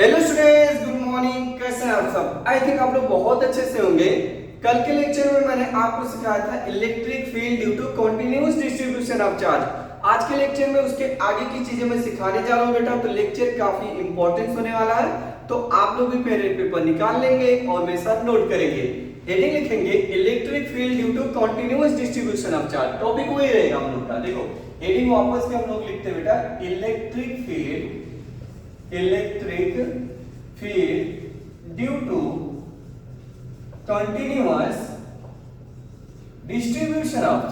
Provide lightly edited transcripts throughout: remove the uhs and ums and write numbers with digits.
Hello students, good morning. कैसे हैं आप सब? आई थिंक आप लोग बहुत अच्छे से होंगे। कल के लेक्चर में मैंने आपको सिखाया था electric field due to continuous distribution of charge. आज के लेक्चर में उसके आगे की चीजें मैं सिखाने जा रहा हूं बेटा, तो लेक्चर काफी इंपॉर्टेंट होने वाला है। तो आप लोग भी पेन पेपर निकाल लेंगे और मेरे साथ नोट करेंगे। हेडिंग लिखेंगे electric field due to continuous distribution of charge. Topic वही रहेगा हम लोग का। देखो हेडिंग वापस से हम लोग लिखते हैं बेटा, electric field due to continuous distribution of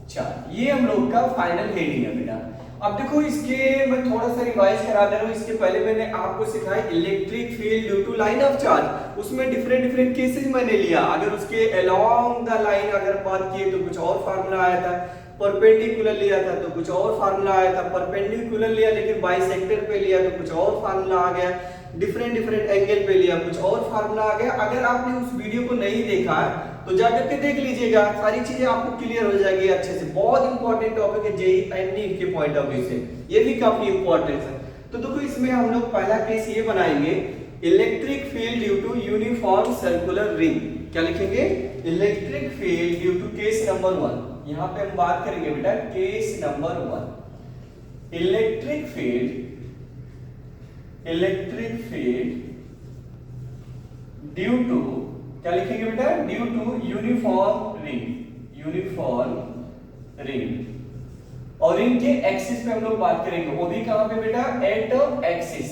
charge. ये हम लोग का फाइनल हेडिंग है बेटा। अब देखो इसके मैं थोड़ा सा रिवाइज करा दे रहा हूं। इसके पहले मैंने आपको सिखाया electric field due to line of charge. उसमें डिफरेंट केसेस मैंने लिया। अगर उसके अलोंग द लाइन अगर बात किए तो कुछ और फार्मूला आया था, परपेंडिकुलर लिया था तो कुछ और फार्मूला आया था, परपेंडिकुलर लिया लेकिन बाइसेक्टर पे लिया तो कुछ और फार्मूला आ गया, डिफरेंट एंगल पे लिया कुछ और फार्मूला आ गया। अगर आपने उस वीडियो को नहीं देखा तो जाकर के देख लीजिएगा, सारी चीजें आपको क्लियर हो जाएगी अच्छे से। बहुत इंपॉर्टेंट टॉपिक है जेईई एंड नीट के पॉइंट ऑफ व्यू से, ये भी काफी इंपॉर्टेंट है। तो देखो इसमें हम लोग पहला केस ये बनाएंगे, electric field due to uniform circular ring. क्या लिखेंगे? Electric field due to case number 1। यहां पे हम बात करेंगे बेटा case number 1, electric field due to, क्या लिखेंगे बेटा? Due to uniform ring. और रिंग के एक्सिस पे हम लोग बात करेंगे, वो भी कहां पे बेटा? At axis.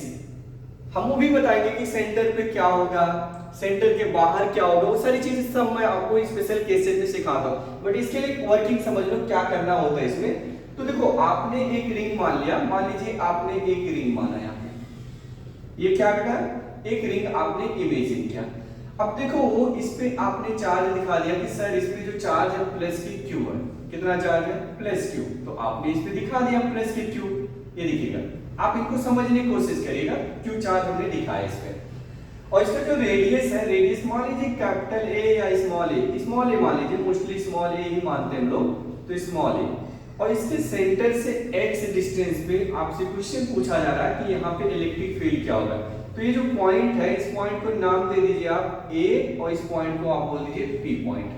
हम वो भी बताएंगे कि सेंटर पे क्या होगा, सेंटर के बाहर क्या होगा, वो सारी चीजें सब मैं आपको स्पेशल केसेस में सिखाता हूं। बट इसके लिए वर्किंग समझ लो क्या करना होता है इसमें। तो देखो आपने एक रिंग मान लिया, मान लीजिए आपने एक रिंग माना यहाँ पे। ये क्या बेटा? एक रिंग आपने इमेजिन किया। अब देखो वो इस पे आपने चार्ज दिखा दिया कि सर इस पे जो चार्ज है प्लस की क्यू है। कितना चार्ज है? Plus Q. तो आपने इस पे दिखा दिया प्लस की क्यू। ये देखिएगा, आप इनको समझने की कोशिश करिएगा, क्यू चार्ज हमने दिखाया इस पे। और इसका जो रेडियस है, रेडियस मान लीजिए कैपिटल ए या स्मॉल ए मान लीजिए, मोस्टली स्मॉल ए ही मानते हैं हम लोग, तो स्मॉल ए। और इसके सेंटर से x डिस्टेंस पे आपसे क्वेश्चन पूछा जा रहा है कि यहाँ पे इलेक्ट्रिक फील्ड क्या होगा। तो ये जो पॉइंट है, इस पॉइंट को नाम दे दीजिए आप A और इस पॉइंट को आप बोल दीजिए P पॉइंट।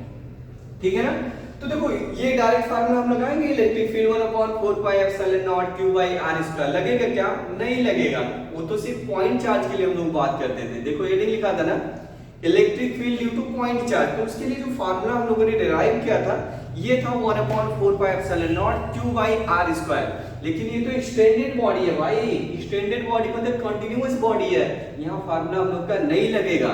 ठीक है ना? तो देखो ये डायरेक्ट फार्मूला हम लगाएंगे, इलेक्ट्रिक फील्ड 1/4πε0 q/r²। लगेगा क्या? नहीं लगेगा। वो तो सिर्फ पॉइंट चार्ज के लिए हम लोग बात करते थे। देखो हेडिंग लिखा था ना, electric field due two point charge. तो उसके लिए जो फार्मूला हम लोगों ने डिराइव किया था ये था 1/4πε0 q/r²। लेकिन ये तो एक्सटेंडेड बॉडी है भाई, एक्सटेंडेड बॉडी मतलब कंटीन्यूअस बॉडी है, यहाँ फार्मूला हम लोग का नहीं लगेगा।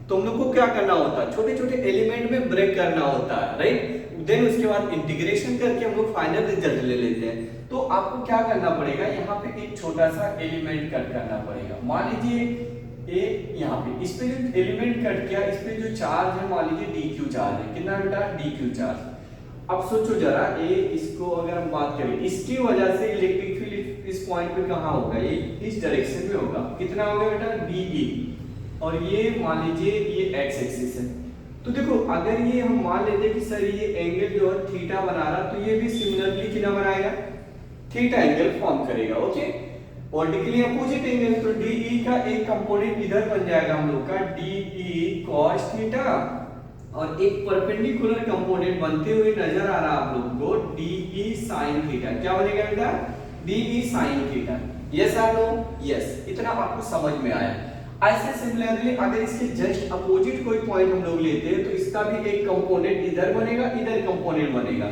तो हम लोग को क्या करना होता है? छोटे छोटे एलिमेंट में ब्रेक करना होता है, राइट? देन उसके बाद इंटीग्रेशन करके हम लोग फाइनल रिजल्ट ले लेते हैं। तो आपको क्या करना पड़ेगा, यहाँ पे एक छोटा सा एलिमेंट कट करना पड़ेगा। मान लीजिए ए यहाँ पे, इस पे जो एलिमेंट कट किया, इस पे जो चार्ज है मान लीजिए dq चार्ज है। कितना बेटा? dq charge. अब सोचो जरा, ए इसको अगर हम बात करें, इसकी वजह से इलेक्ट्रिक फील्ड इस पॉइंट पे कहाँ होगा? ये इस डायरेक्शन में होगा। कितना होगा बेटा? dE। और ये मान लीजिए ये x एक्सिस है। तो देखो अगर ये हम मान लेते कि सर ये एंगल जो है थीटा बना रहा, तो ये भी सिमिलरली कितना बनाएगा? थीटा एंगल फॉर्म करेगा। Okay, vertically opposite angle. तो dE का एक कंपोनेंट इधर बन जाएगा हम लोग का dE cos थीटा, और एक परपेंडिकुलर कंपोनेंट बनते हुए नजर आ रहा है आप लोग को dE sin थीटा। क्या बनेगा बेटा? dE sin theta. यस और नो? यस। इतना आपको समझ में आया। ऐसे सिमिलरली अगर इसके जस्ट अपोजिट कोई पॉइंट हम लोग लेते हैं तो इसका भी एक कंपोनेंट इधर बनेगा, इधर कंपोनेंट बनेगा।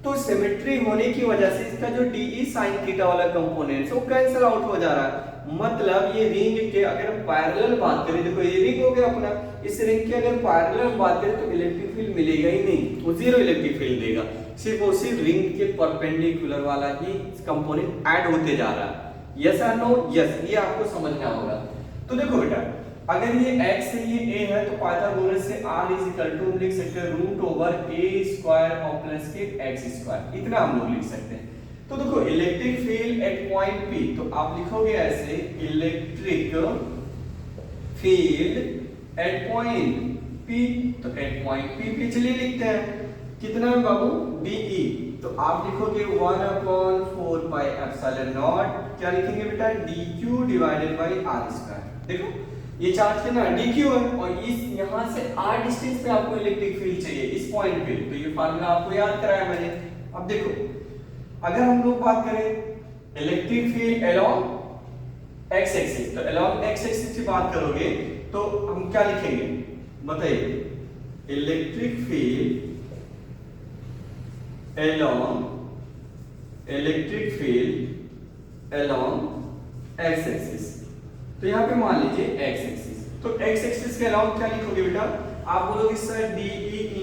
तो सिमेट्री होने की वजह से इसका जो dE sin थीटा वाला कंपोनेंट है वो कैंसिल आउट हो जा रहा है। मतलब ये रिंग के अगर हम पैरेलल बात करें, देखो ये रिंग हो गया अपना, इस रिंग की अगर पैरेलल बात करें तो इलेक्ट्रिक फील्ड मिलेगा ही नहीं, वो जीरो इलेक्ट्रिक फील्ड देगा। सिर्फ और सिर्फ रिंग के परपेंडिकुलर वाला ही कंपोनेंट ऐड होते जा रहा है। यस और नो? यस। ये आपको समझना होगा। तो देखो बेटा, अगर ये x है ये a है, तो पाइथागोरस से r हम लिख सकते हैं √a² और प्लस के x²। इतना हम लोग लिख सकते हैं। तो देखो electric field at point P, तो आप लिखोगे ऐसे, electric field at point P। तो एट पॉइंट P पे चलिए लिखते हैं, कितना है बाबू? dE। तो आप लिखोगे 1/4 पाई एप्सिलॉन नॉट, क्या लिखेंगे बेटा, dq divided by r square. देखो ये चार्ज कितना dq है और इस यहां से r डिस्टेंस पे आपको इलेक्ट्रिक फील्ड चाहिए इस पॉइंट पे, तो ये फार्मूला आपको याद कराया मैंने। अब देखो अगर हम लोग बात करें electric field along x axis, तो अलोंग x एक्सिस की बात करोगे तो हम क्या लिखेंगे बताइए, electric field along x axis. तो यहाँ पे मान लीजिए x एक्सिस, तो x एक्सिस के अलाउंग क्या लिखोगे बेटा, आप बोलोगे sir de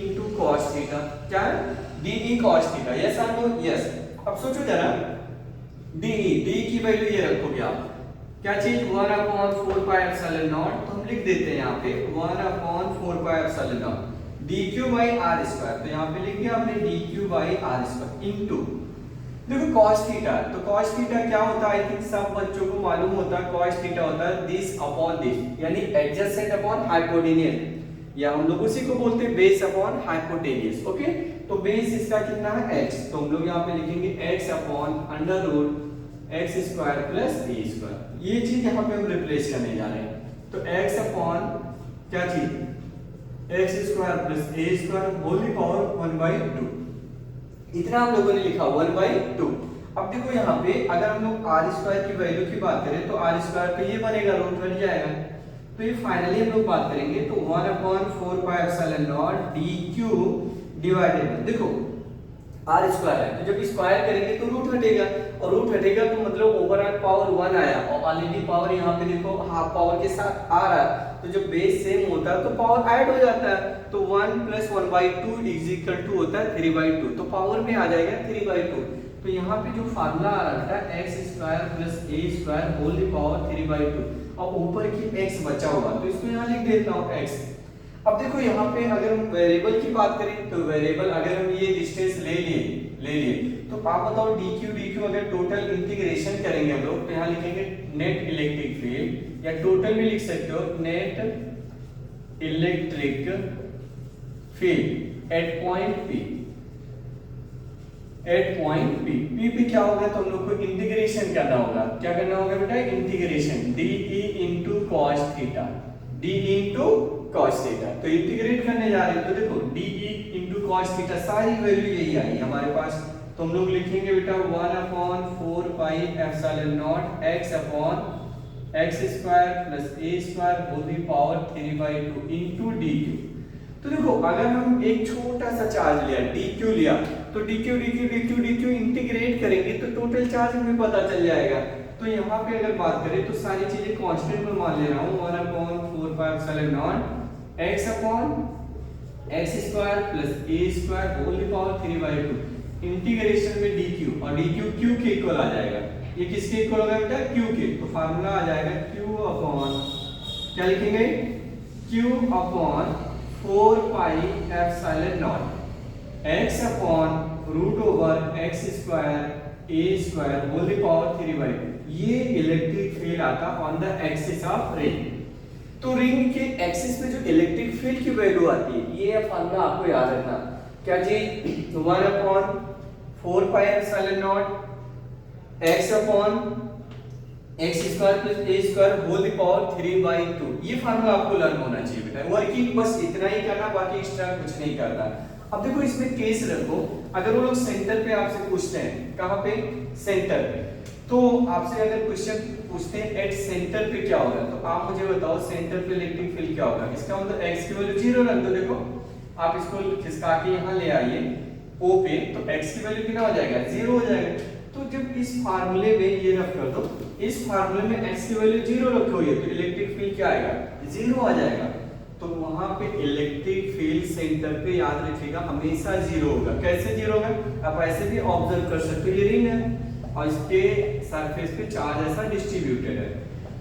into cos theta, क्या है de cos थीटा, यस और नो, यस। अब सोचो जरा de की वैल्यू ये रखोगे आप, क्या चीज 1/4 पाई एप्सिलॉन नॉट, तो हम लिख देते हैं यहाँ पे 1/4 pi epsilon not dq by r square, तो यहाँ पे लिख दिया आपने dq by r square into, देखो cos थीटा, तो cos थीटा क्या होता है, आई थिंक सब बच्चों को मालूम होता है, cos थीटा होता है दिस अपॉन दिस, यानी एडजेसेंट अपॉन हाइपोटेनियस, या हम लोग उसी को बोलते हैं बेस अपॉन हाइपोटेनियस। ओके, तो बेस इसका कितना है x, तो हम लोग यहाँ पे लिखेंगे x upon under root x square plus a square, ये चीज यहाँ पे हम रिप्लेस करने जा रहे हैं। तो x अपॉन क्या चीज x square plus a square whole the power 1/2, इतना हम लोगों ने लिखा 1/2। अब देखो यहाँ पे अगर हम लोग r स्क्वायर की वैल्यू की बात करें तो r स्क्वायर पे ये बनेगा रूट कट जाएगा, तो ये फाइनली हम लोग बात करेंगे तो 1/4 pi epsilon not dq divided, देखो r स्क्वायर है तो जब स्क्वायर करेंगे तो रूट हटेगा, और रूट हटेगा तो मतलब ओवरऑल पावर 1 आया, और ऑलरेडी पावर यहाँ पे देखो हाफ पावर के साथ आ रहा है, तो जब बेस सेम होता है तो पावर ऐड हो जाता है, तो 1 + 1/2 इज इक्वल टू होता है 3/2, तो पावर में आ जाएगा 3/2। तो यहाँ पे जो फार्मूला आ रहा था x square plus a square whole the power 3/2, और ऊपर की x बचा हुआ तो इसको यहाँ लिख देता हूँ x। अब देखो यहाँ पे अगर हम वेरिएबल की बात करें तो वेरिएबल अगर हम ये डिस्टेंस ले लिए तो आप बताओ dq अगर टोटल इंटीग्रेशन करेंगे हम लोग तो यहाँ लिखेंगे नेट इलेक्ट्रिक फील्ड, या टोटल भी लिख सकते हो net electric field at point P पे क्या होगा, तो हम लोग को इंटीग्रेशन करना होगा, क्या करना होगा बेटा, integration de into cos theta, de into cos theta, तो इंटीग्रेट करने जा रहे हैं, तो देखो de into cos थीटा सारी वैल्यू यही आई हमारे पास, तो हम लोग लिखेंगे बेटा 1/4 pi epsilon naught x upon x square plus a square whole the power 3/2 into dq। तो देखो अगर हम एक छोटा सा चार्ज लिया dq लिया तो dq इंटीग्रेट करेंगे तो टोटल चार्ज हमें पता चल जाएगा। तो यहाँ पे अगर बात करें तो सारी चीजें कांस्टेंट में मान ले रहा हूँ 1/4 pi epsilon naught x upon x square plus a square whole the power 3/2 integration में dq, और dq q के इक्वल आ जाएगा, ये किसके इक्वल होगा बेटा, q के, तो फार्मूला आ जाएगा q अपॉन क्या लिखेंगे q upon 4 pi epsilon naught x upon root over x square a square whole the power 3/2, ये इलेक्ट्रिक फील्ड आता on the axis of ring. तो रिंग के एक्सिस पे जो इलेक्ट्रिक फील्ड की वैल्यू आती है ये फार्मूला आपको याद रखना, क्या चीज 1/4 pi epsilon naught x upon x square plus a square whole the power 3/2, ये फार्मूला आपको लर्न होना चाहिए बेटा, वर्किंग बस इतना ही करना, बाकी एक्स्ट्रा कुछ नहीं करना। अब देखो इसमें केस रखो, अगर वो लोग सेंटर पे आपसे पूछते हैं, कहां पे, सेंटर पे, तो आपसे अगर क्वेश्चन पूछते हैं एट सेंटर पे क्या होगा, तो आप मुझे बताओ सेंटर पे इलेक्ट्रिक फील्ड क्या होगा, इसका मतलब x की वैल्यू 0 रख दो, देखो आप इसको खिसका के यहां ले आइए O पे, तो x की वैल्यू कितना हो जाएगा, 0 हो जाएगा। तो जब इस फार्मूले में ये रख कर दो, इस फार्मूले में x की वैल्यू 0 रखी हुई है तो इलेक्ट्रिक फील्ड क्या आएगा, 0 आ जाएगा। तो वहां पे इलेक्ट्रिक फील्ड सेंटर पे याद रखिएगा हमेशा 0 होगा। कैसे 0 होगा, आप ऐसे भी ऑब्जर्व कर सकते हो, ये रिंग है और इसके सरफेस पे चार्ज ऐसा डिस्ट्रीब्यूटेड है।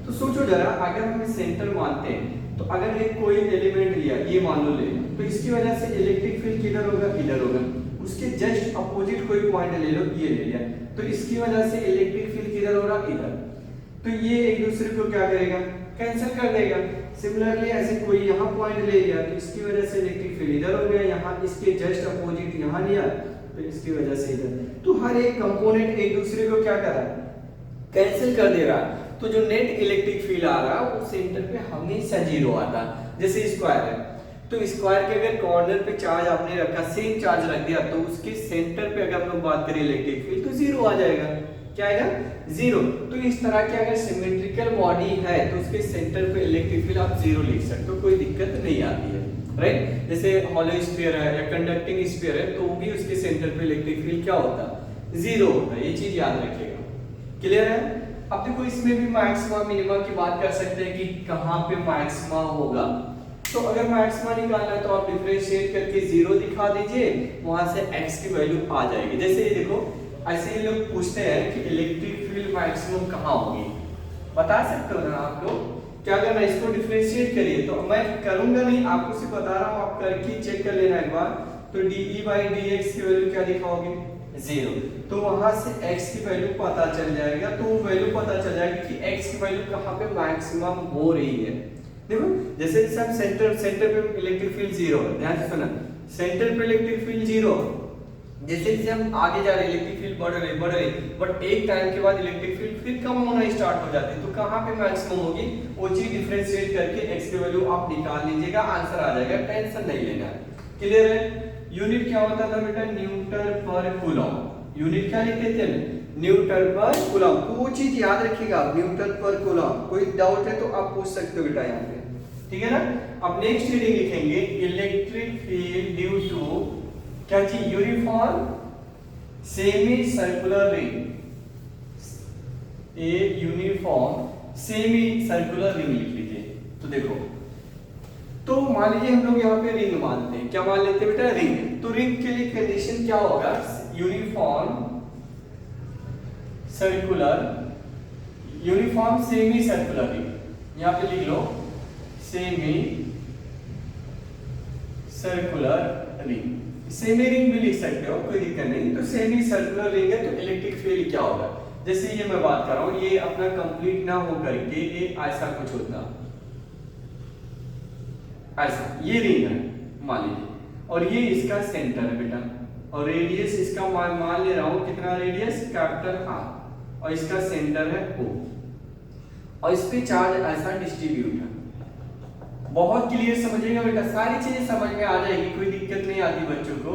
तो सोचो जरा अगर हम सेंटर मानते हैं तो अगर एक कोई एलिमेंट लिया, ये मान लो ले, तो इसकी वजह से इलेक्ट्रिक फील्ड किधर होगा, इधर होगा, उसके जस्ट अपोजिट कोई पॉइंट ले लो, ये ले लिया, तो इसकी वजह से इलेक्ट्रिक फील्ड किधर हो रहा, इधर, तो ये एक दूसरे को क्या करेगा, कैंसिल कर देगा। सिमिलरली ऐसे कोई यहाँ पॉइंट ले लिया तो इसकी वजह से इलेक्ट्रिक फील्ड इधर हो गया, यहाँ इसके जस्ट अपोजिट यहाँ लिया तो तो इसकी वजह से इधर, तो हर एक कंपोनेंट एक दूसरे को क्या कर रहा है, कैंसिल कर दे रहा है। तो जो नेट इलेक्ट्रिक फील्ड आ रहा है वो सेंटर पे हमेशा जीरो आता है। जैसे स्क्वायर है, तो स्क्वायर के अगर कॉर्नर पे चार्ज आपने रखा, सेम चार्ज रख दिया, तो उसके सेंटर पे अगर हम लोग बात करें इलेक्ट्रिक फील्ड तो जीरो आ जाएगा। क्या आएगा, जीरो। तो इस तरह के अगर सिमेट्रिकल बॉडी है तो उसके सेंटर पे इलेक्ट्रिक फील्ड आप जीरो लिख सकते हो, कोई दिक्कत नहीं आती है, राइट। जैसे हॉलो स्फीयर है या कंडक्टिंग स्फीयर है तो भी उसके सेंटर पे इलेक्ट्रिक फील्ड क्या होता है, जीरो होता है। ये चीज याद रखिएगा, क्लियर है। अब देखो इसमें भी मैक्सिमा मिनिमा की बात कर सकते हैं कि कहां पे मैक्सिमा होगा। तो अगर मैक्सिमा निकालना है तो आप डिफरेंशिएट करके जीरो दिखा दीजिए, वहां से x की वैल्यू आ जाएगी। जैसे ये देखो, ऐसे ही लोग पूछते हैं कि इलेक्ट्रिक फील्ड मैक्सिमम कहां होगी, बता सकते हो ना आप लोग। क्या करना, इसको डिफरेंशिएट करिए। तो मैं करूंगा नहीं, आपको सिर्फ बता रहा हूं, आप करके चेक कर लेना एक बार। तो dE/dx की वैल्यू क्या दिखाओगे, जीरो। तो वहां से x की वैल्यू पता चल जाएगा, तो वैल्यू पता चल जाएगी कि x की वैल्यू कहां पे मैक्सिमम हो रही है। देखो जैसे हम सेंटर पे इलेक्ट्रिक फील्ड जीरो है, ध्यान से सुना, सेंटर पे इलेक्ट्रिक फील्ड जीरो। जैसे जैसे हम आगे जा रहे हैं इलेक्ट्रिक फील्ड बढ़ रही, बट एक टाइम के बाद इलेक्ट्रिक फील्ड फिर कम होना स्टार्ट हो जाती है। तो कहां पे मैक्सिमम होगी, वो चीज डिफरेंशिएट करके x की वैल्यू आप निकाल लीजिएगा, आंसर आ जाएगा, टेंशन नहीं लेना। क्लियर है। यूनिट क्या होता था बेटा, न्यूटन पर कूलम। यूनिट क्या लिखते थे, न्यूटन पर कूलम। तो वो चीज याद रखिएगा, न्यूटन पर कूलम। कोई डाउट है तो आप पूछ सकते हो बेटा यहाँ पे, ठीक है ना। अब नेक्स्ट रीडिंग लिखेंगे, इलेक्ट्रिक फील्ड ड्यू टू क्या चीज, uniform semi circular ring. A uniform semi circular ring लिख लीजिए। तो देखो, तो मान लीजिए हम लोग यहाँ पे रिंग मानते हैं, क्या मान लेते हैं बेटा, रिंग। तो रिंग के लिए कंडीशन क्या होगा, uniform circular, uniform semi circular ring. यहाँ पे लिख लो semi circular ring. Semi ring भी लिख सकते हो, कोई दिक्कत नहीं। तो सेमी सर्कुलर रिंग है तो इलेक्ट्रिक फील्ड क्या होगा, जैसे ये मैं बात कर रहा हूं, ये अपना कंप्लीट ना हो करके ये ऐसा कुछ होता, ऐसा ये रिंग है मान लीजिए, और ये इसका सेंटर है बेटा, और रेडियस इसका मान ले रहा हूं कितना, रेडियस कैपिटल R, और इसका सेंटर है O, और इस पे चार्ज ऐसा डिस्ट्रीब्यूट है। बहुत क्लियर समझिएगा बेटा, सारी चीजें समझ में आ जाएगी, कोई दिक्कत नहीं आती बच्चों को,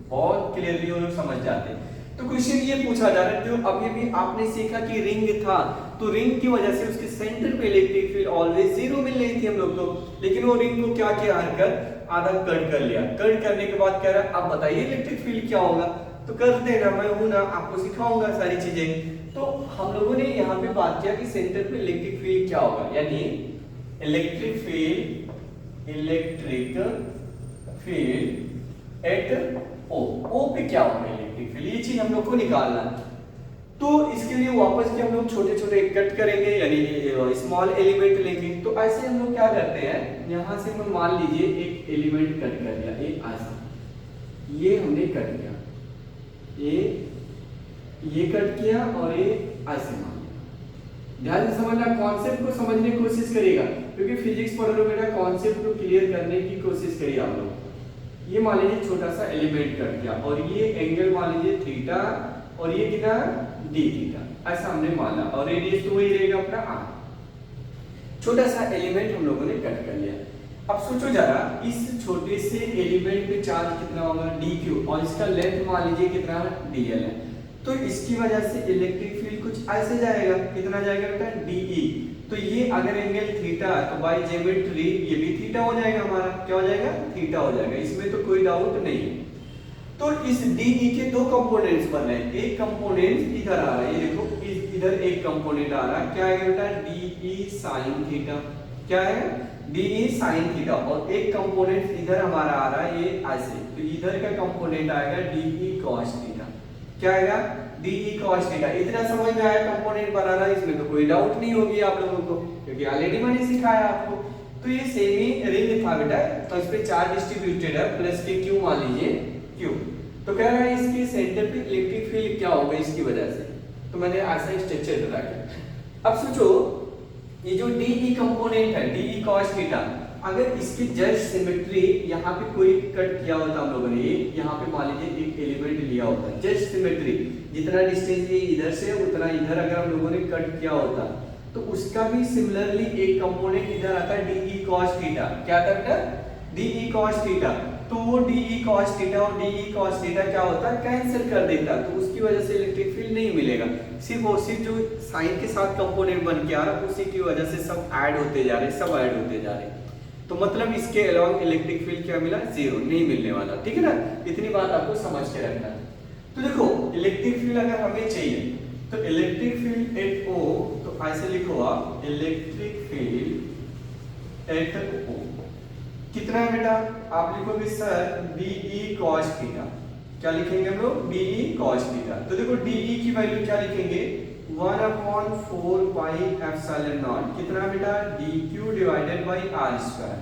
बहुत क्लियरली वो लोग समझ जाते हैं। तो क्वेश्चन ये पूछा जा रहा है, जो अभी भी आपने सीखा कि रिंग था, तो रिंग की वजह से उसके सेंटर पे इलेक्ट्रिक फील्ड ऑलवेज जीरो मिल रही थी हम लोग को, लेकिन वो रिंग को क्या किया, हरकत आधा कट कर लिया। कट करने के बाद कह रहा है अब बताइए इलेक्ट्रिक फील्ड क्या होगा, तो कर देना, मैं हूं ना, आपको सिखाऊंगा सारी चीजें। तो हम लोगों ने यहाँ पे बात किया कि सेंटर पे इलेक्ट्रिक फील्ड क्या होगा, यानी इलेक्ट्रिक फील्ड एट ओ पे क्या होगा इलेक्ट्रिक फील्ड, ये चीज हम लोग को निकालना है। तो इसके लिए वापस के हम लोग छोटे छोटे कट करेंगे, यानी स्मॉल एलिमेंट लेंगे। तो ऐसे हम लोग क्या करते हैं, यहां से हम मान लीजिए एक एलिमेंट कट कर लिया, एक ऐसा, ये हमने कट किया, ये कट किया, और ये ऐसे मान लिया। ध्यान से समझना, कॉन्सेप्ट को समझने की कोशिश करिएगा, क्योंकि फिजिक्स पढ़ रहे हो बेटा, कॉन्सेप्ट को क्लियर करने की कोशिश करिए आप लोग। ये मान लीजिए छोटा सा एलिमेंट कट किया, और ये एंगल मान लीजिए थीटा, और ये कितना डी थीटा, ऐसा हमने माना, और रेडियस तो वही रहेगा अपना r। छोटा सा एलिमेंट हम लोगों ने कट कर लिया। अब सोचो जरा, इस छोटे से एलिमेंट पे चार्ज कितना होगा, dq, और इसका लेंथ मान लीजिए कितना dl है। तो इसकी वजह से इलेक्ट्रिक फील्ड कुछ ऐसे जाएगा, कितना जाएगा बेटा, dE। तो ये अगर एंगल थीटा, तो बाय ज्योमेट्री ये भी थीटा हो जाएगा हमारा, क्या हो जाएगा, थीटा हो जाएगा, इसमें तो कोई डाउट नहीं है। तो इस DE के दो कंपोनेंट्स बन रहे हैं, एक कंपोनेंट इधर आ रहा है, ये देखो इधर एक कंपोनेंट आ रहा है, क्या है बेटा, DE sin थीटा, क्या है, DE sin थीटा, और एक कंपोनेंट इधर हमारा आ रहा है, ये ऐसे, तो इधर का कंपोनेंट आएगा DE cos थीटा, क्या आएगा, DE cos थीटा। इतना समझ में आया कंपोनेंट बनाना, इसमें तो कोई डाउट नहीं होगी आप लोगों को, क्योंकि ऑलरेडी मैंने सिखाया आपको। तो ये सेमी रिंग था बेटा, तो इस पे चार्ज डिस्ट्रीब्यूटेड है, प्लस के Q मान लीजिए Q। तो कह रहा है इसके सेंटर पे इलेक्ट्रिक फील्ड क्या होगा इसकी वजह से, तो मैंने ऐसा स्ट्रक्चर बना के। अब सोचो ये जो DE कंपोनेंट है, DE cos थीटा, अगर इसकी जस्ट सिमेट्री यहाँ पे कोई कट किया होता हम लोगों ने, यहाँ पे मान लीजिए एक एलिमेंट लिया होता, जस्ट सिमेट्री, जितना डिस्टेंस ये इधर से उतना इधर अगर हम लोगों ने कट किया होता, तो उसका भी सिमिलरली एक कंपोनेंट इधर आता डी ई कॉस थीटा। क्या आता बेटा? D E cos theta. तो वो डी ई कॉस थीटा और डी ई कॉस थीटा क्या होता है, कैंसिल कर देता, तो उसकी वजह से इलेक्ट्रिक फील्ड नहीं मिलेगा। सिर्फ और सिर्फ जो साइन के साथ कंपोनेंट बन के आ रहा है उसी की वजह से सब ऐड होते जा रहे, सब ऐड होते जा रहे। तो मतलब इसके अलोंग इलेक्ट्रिक फील्ड क्या मिला? जीरो, नहीं मिलने वाला। ठीक है ना, इतनी बात आपको समझ के रखना है। तो देखो इलेक्ट्रिक फील्ड अगर हमें चाहिए तो इलेक्ट्रिक फील्ड एट ओ, तो ऐसे लिखो आप, इलेक्ट्रिक फील्ड एट ओ कितना है बेटा? आप लिखोगे सर बीई कॉस थीटा। क्या लिखेंगे हम लोग? B E cos theta. तो देखो डीई की वैल्यू क्या लिखेंगे? 1/4 पाई एप्सिलॉन नॉट। कितना बेटा? dq divided by r square.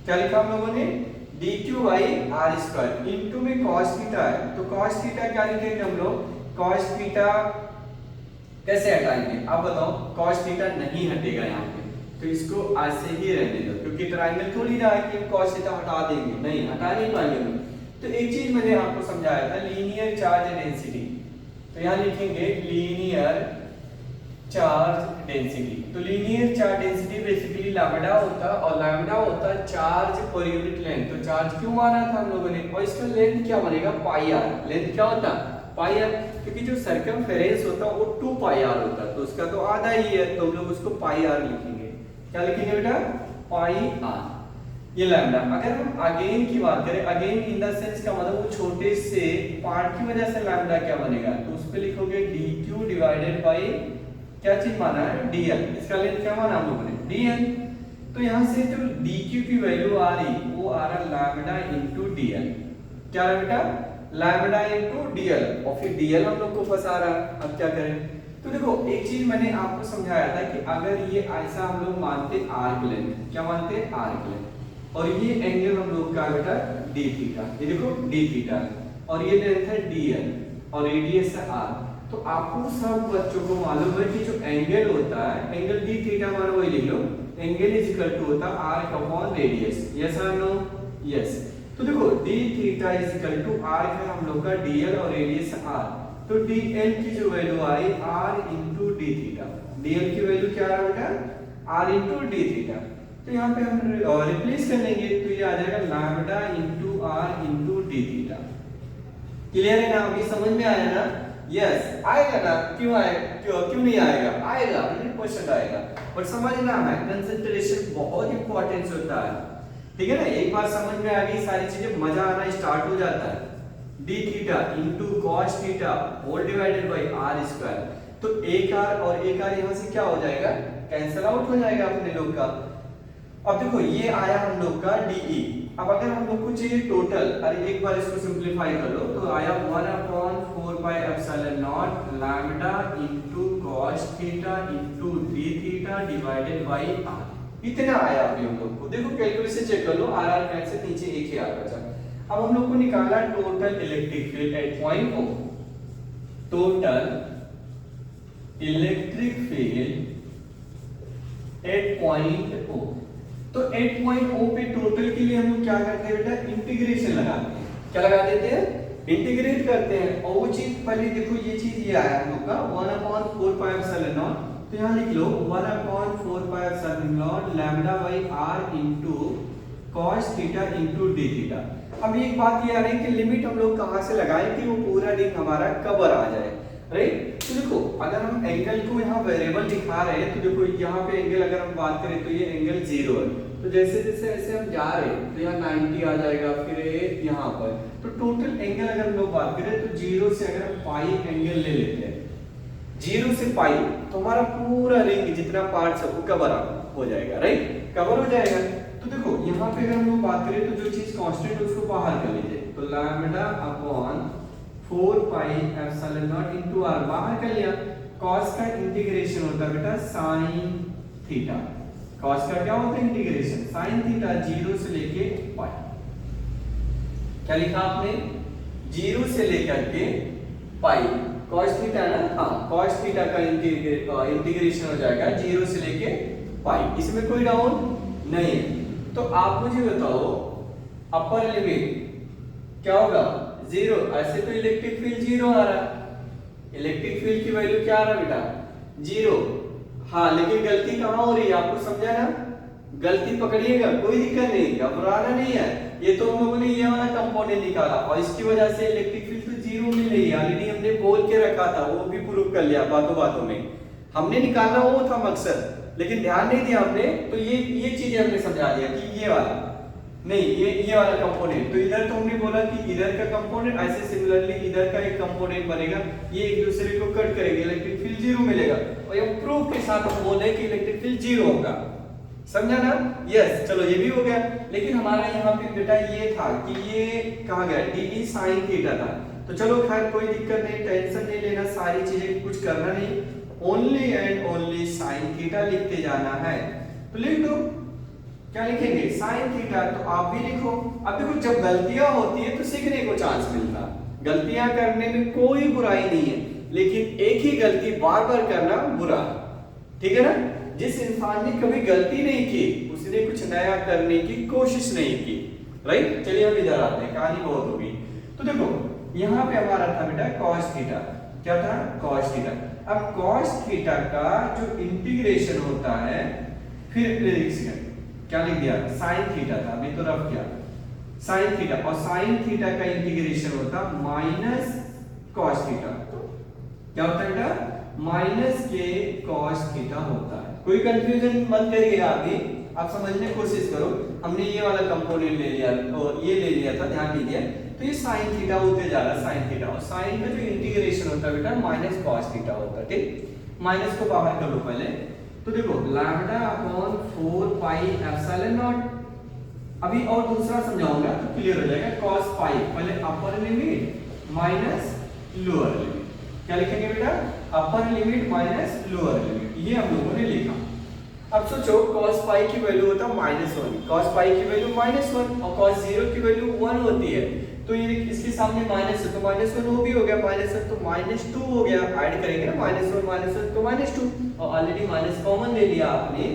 क्या लिखा हम लोगों ने? dq by r square. Into में cos थीटा है, तो cos थीटा क्या लिखेंगे हम लोग? cos थीटा कैसे हटाएंगे आप बताओ? cos थीटा नहीं हटेगा यहाँ पे, तो इसको ऐसे ही रहने दो, क्योंकि ट्रायंगल थोड़ी ना है कि हम cos थीटा हटा देंगे, नहीं हटा नहीं पाएंगे हम। तो एक चीज मैंने आपको समझाया था, लीनियर चार्ज डेंसिटी, तो यहाँ लिखेंगे लीनियर चार्ज डेंसिटी। तो linear charge density basically lambda होता है, और लैम्डा होता है चार्ज पर यूनिट लेंथ। तो चार्ज क्यों माना था हम लोगों ने, और इसका लेंथ क्या बनेगा? पाई आर। लेंथ क्या होता है? पाई आर, क्योंकि जो सर्कमफेरेंस होता है वो 2 पाई आर होता है, तो उसका तो आधा ही है, तो हम लोग उसको पाई आर लिखेंगे। क्या लिखेंगे बेटा? पाई आर। ये लैम्डा। अगर हम अगेन की बात करें, अगेन इन द सेंस का मतलब वो छोटे से पार्ट की वजह से लैम्डा क्या बनेगा, तो उस पे लिखोगे dq डिवाइडेड बाय क्या चीज माना है? dl। इसका लेंथ क्या माना हम लोगों ने? dl। तो यहां से जो dq की वैल्यू आ रही वो आ रहा लैम्डा इनटू dl। क्या है बेटा? लैम्डा इनटू dl, और फिर dl हम लोग को फंसा रहा है। अब क्या करें? तो देखो एक चीज मैंने आपको समझाया था कि अगर ये ऐसा हम लोग मानते आर्क लेंथ, क्या मानते हैं? आर्क लेंथ, और ये एंगल हम लोग का बेटा डी थीटा, ये देखो डी थीटा, और ये लेंथ है dl, और रेडियस है r। तो आपको सब बच्चों को मालूम है कि जो एंगल होता है, एंगल डी थीटा मानो वही लिख लो, एंगल इज इक्वल टू होता है आर्क अपॉन रेडियस। यस और नो? यस। तो देखो D theta is equal to arc है हम लोग का dl, और रेडियस r। तो dl की जो वैल्यू आई r into D theta. dl की वैल्यू क्या आ रहा है बेटा? r into D theta. तो यहाँ पे हम रिप्लेस कर लेंगे, तो ये आ जाएगा lambda into r into D theta. Clear है ना? अभी समझ में आया ना? यस आएगा ना? क्यों आएगा? क्यों नहीं आएगा? आएगा, 100% आएगा, बट समझना है, कंसंट्रेशन बहुत इंपॉर्टेंस होता है। ठीक है ना? एक बार समझ में आ गई सारी चीजें, मजा आना स्टार्ट हो जाता है। D theta into cos theta whole divided by R square. तो एक आर और एक आर यहाँ से क्या हो जाएगा? कैंसिल आउट हो जाएगा अपने लोग का। अब देखो ये आया हम लोग का डीई। अब अगर हम लोग को चाहिए टोटल, अरे एक बार इसको सिंपलीफाई कर लो, तो आया 1/4 pi epsilon not lambda into cos theta into d theta divided by r। इतना आया अभी हम लोग को। देखो कैलकुलेशन चेक कर लो, r r कैंसिल, नीचे एक ही आ बचा। अब हम लोग को निकाला total electric field at point O। Total electric field at point O। तो एट पॉइंट O पे टोटल के लिए हम लोग क्या करते हैं बेटा? इंटीग्रेशन लगाते हैं। क्या लगा देते हैं? इंटीग्रेट करते हैं। और वो चीज पहले देखो, ये चीज ये आया हम लोग का 1/4 पाई एप्सिलॉन नॉट, तो यहाँ लिख लो 1/4 pi epsilon not lambda by r into cos theta into d theta. अब एक बात ये आ रही है कि लिमिट हम लोग कहां से लगाएं कि वो पूरा रिंग हमारा कवर आ जाए, राइट? तो देखो अगर हम एंगल को यहाँ वेरिएबल दिखा रहे हैं, तो देखो यहाँ पे एंगल अगर हम बात करें तो ये एंगल 0 है, तो जैसे जैसे ऐसे हम जा रहे हैं तो यहाँ 90 आ जाएगा, फिर यहाँ पर। तो टोटल एंगल अगर हम लोग बात करें तो 0 से अगर हम पाई एंगल ले लेते हैं, 0 से पाई, तो हमारा पूरा रिंग जितना पार्ट है वो कवर हो जाएगा, राइट? कवर हो जाएगा। तो देखो यहाँ पे अगर हम लोग बात करें तो जो चीज कांस्टेंट है उसको बाहर कर लीजिए, तो lambda upon 4 pi epsilon naught into r बाहर कर लिया। cos का इंटीग्रेशन होता है बेटा sin थीटा। cos का क्या होता है? इंटीग्रेशन sin थीटा 0 से लेके पाई। क्या लिखा आपने? 0 से लेकर के पाई। cos थीटा ना? हाँ, cos थीटा का इंटीग्रेशन हो जाएगा 0 से लेके पाई। इसमें कोई डाउट नहीं है। तो आप मुझे बताओ अपर लिमिट क्या होगा 0। ऐसे तो इलेक्ट्रिक फील्ड 0 आ रहा है, इलेक्ट्रिक फील्ड की वैल्यू क्या आ रहा है बेटा 0। हाँ लेकिन गलती कहाँ हो रही है आपको समझा ना, गलती पकड़िएगा, कोई दिक्कत नहीं, घबराना नहीं है। ये तो हम लोगों ने ये वाला कंपोनेंट निकाला और इसकी वजह से इलेक्ट्रिक फील्ड तो 0 मिल रही है, ऑलरेडी हमने बोल के रखा था, वो भी प्रूव कर लिया बातों बातों में। हमने निकालना वो था मकसद, लेकिन ध्यान नहीं दिया हमने, तो ये चीजें हमने समझा दिया कि ये वाला नहीं, ये वाला कंपोनेंट। तो इधर तो हमने बोला कि इधर का कंपोनेंट ऐसे सिमिलरली इधर का एक कंपोनेंट बनेगा, ये एक दूसरे को कट करेंगे, इलेक्ट्रिक फील्ड 0 मिलेगा। और ये प्रूफ के साथ हम बोले कि इलेक्ट्रिक फील्ड 0 होगा, समझा ना। यस चलो ये भी हो गया। लेकिन हमारा यहाँ पे बेटा ये था कि ये कहाँ गया डी साइन थीटा था। तो चलो खैर कोई दिक्कत नहीं, टेंशन नहीं लेना, सारी चीजें कुछ करना नहीं, only and only sine theta लिखते जाना है। तो लिख दो, क्या लिखेंगे साइन थीटा। तो आप भी लिखो। अब देखो जब गलतियां होती है तो सीखने को चांस मिलता है, गलतियां करने में कोई बुराई नहीं है, लेकिन एक ही गलती बार बार करना बुरा है, ठीक है ना। जिस इंसान ने कभी गलती नहीं की उसने कुछ नया करने की कोशिश नहीं की, राइट। चलिए हम इधर आते हैं, कहानी बहुत होगी। तो देखो यहाँ पे हमारा था बेटा cos थीटा, क्या था cos थीटा। अब cos थीटा का जो इंटीग्रेशन होता है, फिर क्या लिख दिया sin थीटा था, अभी तो रफ किया sin थीटा, और sin थीटा का इंटीग्रेशन होता माइनस cos थीटा। क्या होता है बेटा माइनस के cos थीटा होता है। कोई कंफ्यूजन मत करिएगा, अभी आप समझने की कोशिश करो। हमने ये वाला कंपोनेंट ले लिया और ये ले लिया था, ध्यान दीजिए। तो ये sin थीटा होते जा रहा है sin थीटा, और sin का जो इंटीग्रेशन होता है बेटा माइनस cos थीटा होता है, ठीक। माइनस को बाहर कर लो पहले। तो देखो lambda upon 4 pi epsilon not. अभी और दूसरा समझाऊंगा तो क्लियर हो जाएगा। cos पाई पहले upper limit minus lower limit, क्या लिखेंगे बेटा upper limit minus lower limit, ये हम लोगों ने लिखा। अब सोचो cos पाई की वैल्यू होता है -1, cos पाई की वैल्यू -1 और cos 0 की वैल्यू 1 होती है। तो ये इसके सामने माइनस है तो -1 वो भी हो गया, -1 तो -2 हो गया, ऐड करेंगे ना -1 तो -2, और ऑलरेडी माइनस कॉमन ले लिया आपने,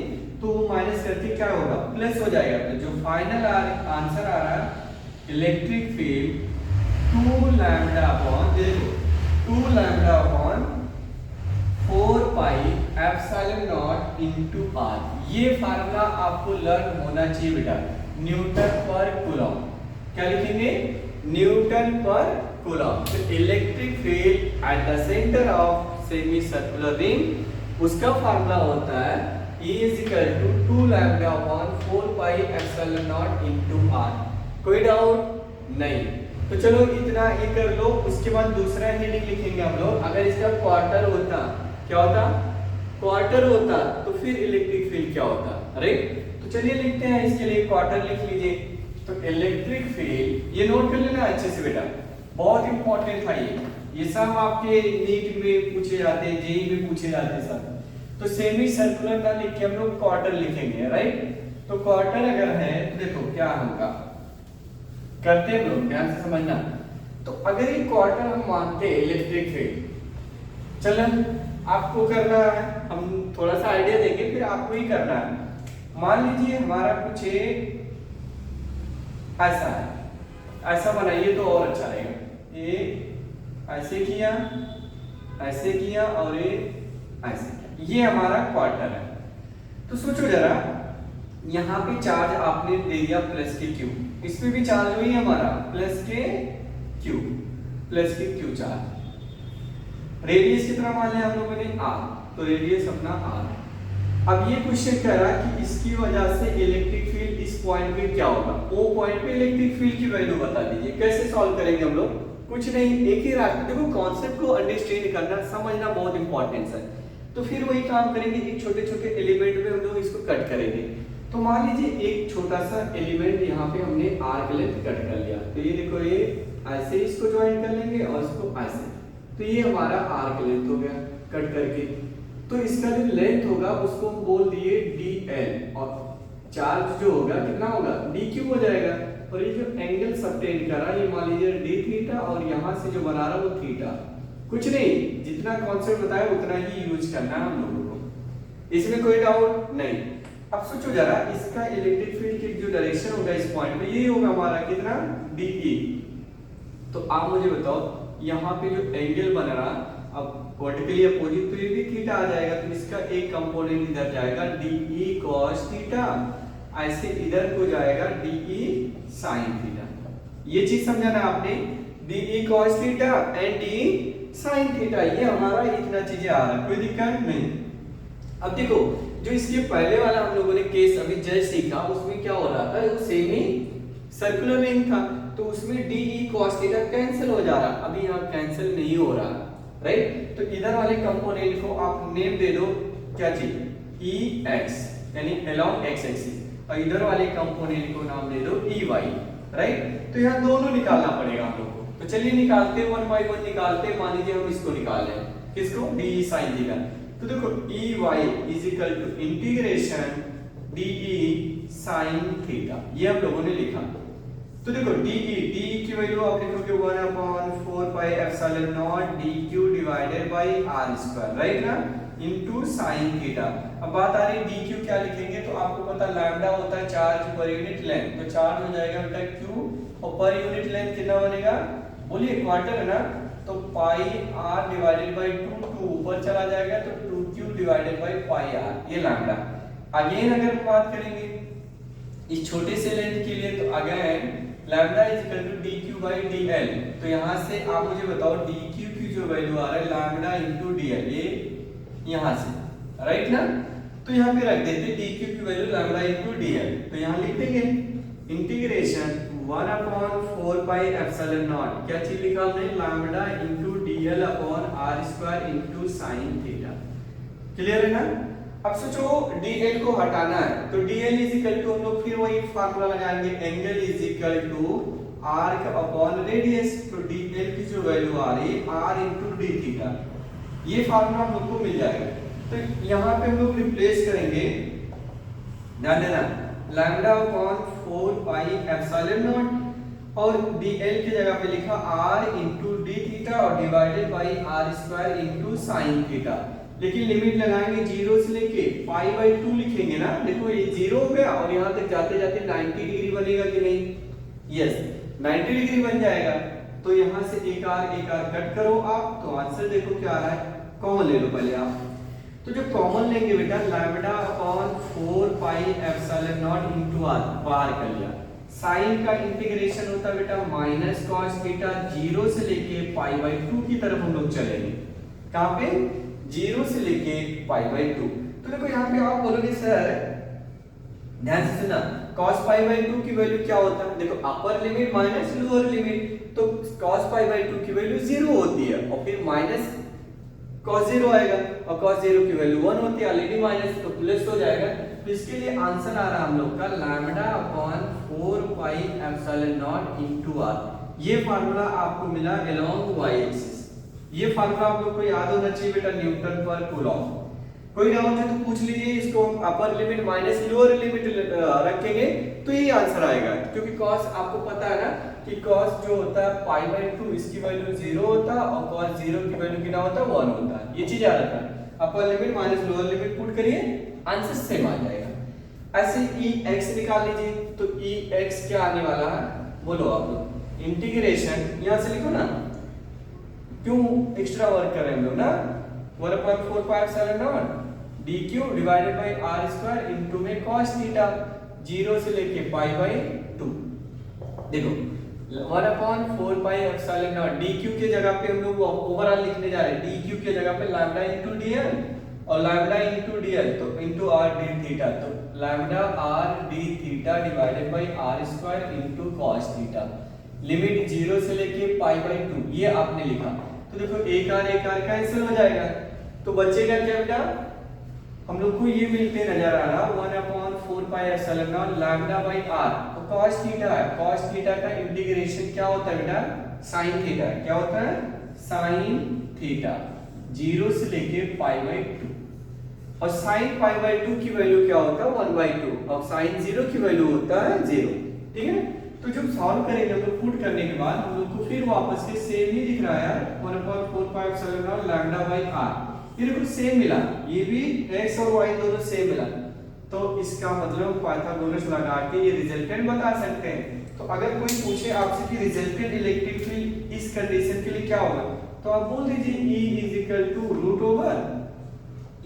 तो माइनस करके क्या होगा प्लस हो जाएगा। तो जो फाइनल आंसर आ रहा है electric field 2 lambda upon 4 pi epsilon naught into r। ये फार्मूला आपको लर्न होना चाहिए बेटा, न्यूटन पर कूलम। क्या लिखेंगे न्यूटन पर कूलम। तो electric field at the centre of semi circular ring, उसका फार्मूला होता है E is equal to 2 lambda upon 4 pi epsilon naught into r। कोई डाउट नहीं। तो चलो इतना ये कर लो, उसके बाद दूसरा हेडिंग लिखेंगे हम लोग। अगर इसका क्वार्टर होता, क्या होता क्वार्टर होता, तो फिर इलेक्ट्रिक फील्ड क्या होता, राइट। तो चलिए लिखते हैं, इसके लिए क्वार्टर लिख लीजिए। तो इलेक्ट्रिक फील्ड ये नोट कर लेना अच्छे से बेटा, बहुत इंपॉर्टेंट था ये सब आपके नीट में पूछे जाते हैं, जेई में पूछे जाते हैं सब। तो सेमी सर्कुलर ना लिख के हम लोग क्वार्टर लिखेंगे, राइट। तो क्वार्टर अगर है तो देखो क्या होगा, करते हैं लोग, ध्यान से समझना। तो अगर ये क्वार्टर हम मानते हैं इलेक्ट्रिक फील्ड, चलो आपको करना है, हम थोड़ा सा आइडिया देंगे फिर आपको ही करना है। मान लीजिए हमारा कुछ ऐसा है, ऐसा बनाइए तो और अच्छा रहेगा। ये ऐसे किया, ऐसे किया और ये ऐसे किया, ये हमारा क्वार्टर है। तो सोचो जरा, यहाँ पे चार्ज आपने दे दिया प्लस के क्यू, इसमें भी चार्ज हुई हमारा प्लस के क्यू चार्ज। रेडियस कितना मान लिया हम लोगों ने r, तो रेडियस अपना r। अब ये क्वेश्चन कह रहा है कि इसकी वजह से इलेक्ट्रिक फील्ड इस पॉइंट पे क्या होगा, ओ पॉइंट पे इलेक्ट्रिक फील्ड की वैल्यू बता दीजिए। कैसे सॉल्व करेंगे हम लोग, कुछ नहीं, एक ही रास्ता। देखो कॉन्सेप्ट को अंडरस्टैंड करना, समझना बहुत इंपॉर्टेंट है। तो फिर वही काम करेंगे, एक छोटे छोटे एलिमेंट में हम लोग इसको कट करेंगे। तो मान लीजिए एक छोटा सा एलिमेंट यहाँ पे हमने आर्क लेंथ कट कर लिया, तो ये देखो ये ऐसे इसको ज्वाइन कर लेंगे और इसको ऐसे, तो ये हमारा आर्क लेंथ हो गया कट करके। तो इसका जो लेंथ होगा उसको हम बोल दिए dl, और चार्ज जो होगा कितना होगा dq हो जाएगा। और ये जो एंगल सबटेंड करा ये मान लीजिए d थीटा, और यहाँ से जो बना रहा वो थीटा। कुछ नहीं, जितना कॉन्सेप्ट बताया उतना ही यूज करना है हम लोगों को, इसमें कोई डाउट नहीं। अब सोचो जरा, इसका इलेक्ट्रिक फील्ड की जो डायरेक्शन होगा इस पॉइंट पे, ये होगा हमारा कितना, DE। तो आप मुझे बताओ यहाँ पे जो एंगल बन रहा, अब वर्टिकली अपोजिट तो ये भी थीटा आ जाएगा, तो इसका एक कंपोनेंट इधर जाएगा DE cos थीटा, ऐसे इधर को जाएगा DE sin थीटा। ये चीज समझाना आपने, DE cos theta and DE sin theta, ये हमारा इतना चीजें आ रहा है, कोई दिक्कत नहीं। अब देखो जो इसके पहले वाला हम लोगों ने केस अभी जस्ट सीखा, उसमें क्या हो रहा था, वो सेमी सर्कुलर रिंग था, तो उसमें DE cos थीटा कैंसिल हो जा रहा, अभी यहाँ कैंसिल नहीं हो रहा, राइट। तो इधर वाले कंपोनेंट को आप नेम दे दो, क्या चीज, EX यानी अलोंग x एक्सिस, और इधर वाले कंपोनेंट को नाम दे दो EY, राइट। तो यहाँ दोनों निकालना पड़ेगा हम लोग को, तो चलिए निकालते, 1 by 1 निकालते। मान लीजिए हम इसको निकाल रहे हैं, किसको, DE sin थीटा। तो देखो EY is equal to integration DE sin theta, ये हम लोगों ने लिखा। तो देखो DE की वैल्यू आप लिखोगे 1/4 pi epsilon not DQ divided bye r², right ना, इनटू sin थीटा। अब बात आ रही DQ क्या लिखेंगे, तो आपको पता लैम्डा होता है चार्ज पर यूनिट लेंथ, तो चार्ज हो जाएगा बेटा Q, और पर यूनिट लेंथ कितना बनेगा, बोलिए क्वार्टर है ना, तो पाई r डिवाइडेड बाय 2 ऊपर चला जाएगा, तो 2Q divided by pi r, ये लैम्डा। अगेन अगर बात करेंगे इस छोटे से लेंथ के लिए, तो again lambda is equal to DQ by DL। तो यहाँ से आप मुझे बताओ DQ की जो वैल्यू आ रहा है लैम्डा इनटू DL, ये यहाँ से, राइट ना। तो यहाँ पे रख देते DQ की वैल्यू लैम्डा इनटू DL, तो यहाँ लिख देंगे इंटीग्रेशन 1/4 पाई एप्सिलॉन नॉट, क्या चीज लिखा हमने, lambda into DL upon r² into sin theta. Clear है ना। अब सोचो DL को हटाना है, तो DL इज इक्वल टू हम लोग फिर वही फार्मूला लगाएंगे, angle is equal to arc upon radius. तो DL की जो वैल्यू आ रही है r इनटू d थीटा, ये फार्मूला हम लोग को मिल जाएगा। तो यहाँ पे हम लोग रिप्लेस करेंगे, ध्यान देना, lambda upon 4 pi epsilon not, और DL की जगह पे लिखा r इनटू d थीटा और divided by r² into sin theta. लेकिन लिमिट लगाएंगे 0 से लेके पाई बाय 2 लिखेंगे ना, देखो ये 0 हो गया, और यहाँ तक जाते जाते 90 डिग्री बनेगा कि नहीं, यस 90 डिग्री बन जाएगा। तो यहाँ से एक आर कट करो आप, तो आंसर देखो क्या आ रहा है, कॉमन ले लो पहले आप। तो जो कॉमन लेंगे बेटा, lambda upon 4 pi epsilon naught into r, बाहर कर लिया। साइन का इंटीग्रेशन होता है बेटा माइनस cos थीटा, 0 से लेके पाई बाय 2 की तरफ हम लोग चलेंगे, कहां पे, 0 से लेके पाई बाय 2। तो देखो यहाँ पे आप बोलोगे सर, ध्यान से सुनना, cos पाई बाय 2 की वैल्यू क्या होता है, देखो upper limit minus lower limit, तो cos पाई बाय 2 की वैल्यू 0 होती है, और फिर माइनस cos 0 आएगा, और cos 0 की वैल्यू 1 होती है, ऑलरेडी माइनस, तो प्लस हो जाएगा। तो इसके लिए आंसर आ रहा है हम लोग का lambda upon 4 pi epsilon naught into r। ये फार्मूला आपको मिला अलोंग y एक्सिस। ये फार्मूला आप लोग को याद होना चाहिए बेटा, न्यूटन पर कूलॉम। कोई डाउट है तो पूछ लीजिए, इसको हम upper limit minus lower limit रखेंगे तो यही आंसर आएगा, क्योंकि cos आपको पता है ना कि cos जो होता है पाई बाय 2, इसकी वैल्यू 0 होता है, और cos 0 की वैल्यू कितना होता है, 1 होता है। ये चीज याद रखना, upper limit minus lower limit put करिए, आंसर सेम आ जाएगा। ऐसे EX निकाल लीजिए, तो EX क्या आने वाला है, बोलो आप लोग, इंटीग्रेशन यहां से लिखो ना, क्यों एक्स्ट्रा वर्क कर रहे हैं हम लोग ना, 1/4 pi epsilon not DQ divided bye r² into में cos थीटा, 0 से लेके पाई बाय 2। देखो 1/4 पाई एप्सिलॉन नॉट, DQ के जगह पे हम लोग ओवरऑल लिखने जा रहे हैं, DQ के जगह पे लैम्डा इनटू DL, और लैम्डा इनटू DL तो इनटू r d थीटा, तो lambda r d theta divided by r² into cos theta, limit 0 से लेके पाई बाय 2, ये आपने लिखा। तो देखो एक आर कैंसिल हो जाएगा, तो बचेगा क्या बेटा, हम लोग को ये मिलते नजर आ रहा 1/4 pi epsilon not lambda by r, तो cos थीटा है, cos थीटा का इंटीग्रेशन क्या होता है बेटा, sin थीटा, क्या होता है, sin थीटा, 0 से लेके पाई बाय 2, और sin पाई बाय 2 की वैल्यू क्या होता है, 1/2, और sin 0 की वैल्यू होता है 0, ठीक है। तो जब सॉल्व करेंगे हम लोग, पुट करने के बाद हम लोग को फिर वापस के सेम ही दिख रहा है यार, 1/4 pi epsilon not lambda by r, ये देखो सेम मिला, ये भी x और y दोनों सेम मिला, तो इसका मतलब पाइथागोरस लगा के ये रिजल्टेंट बता सकते हैं। तो अगर कोई पूछे आपसे कि रिजल्टेंट इलेक्ट्रिक फील्ड इस कंडीशन के लिए क्या होगा, तो आप बोल दीजिए E is equal to root over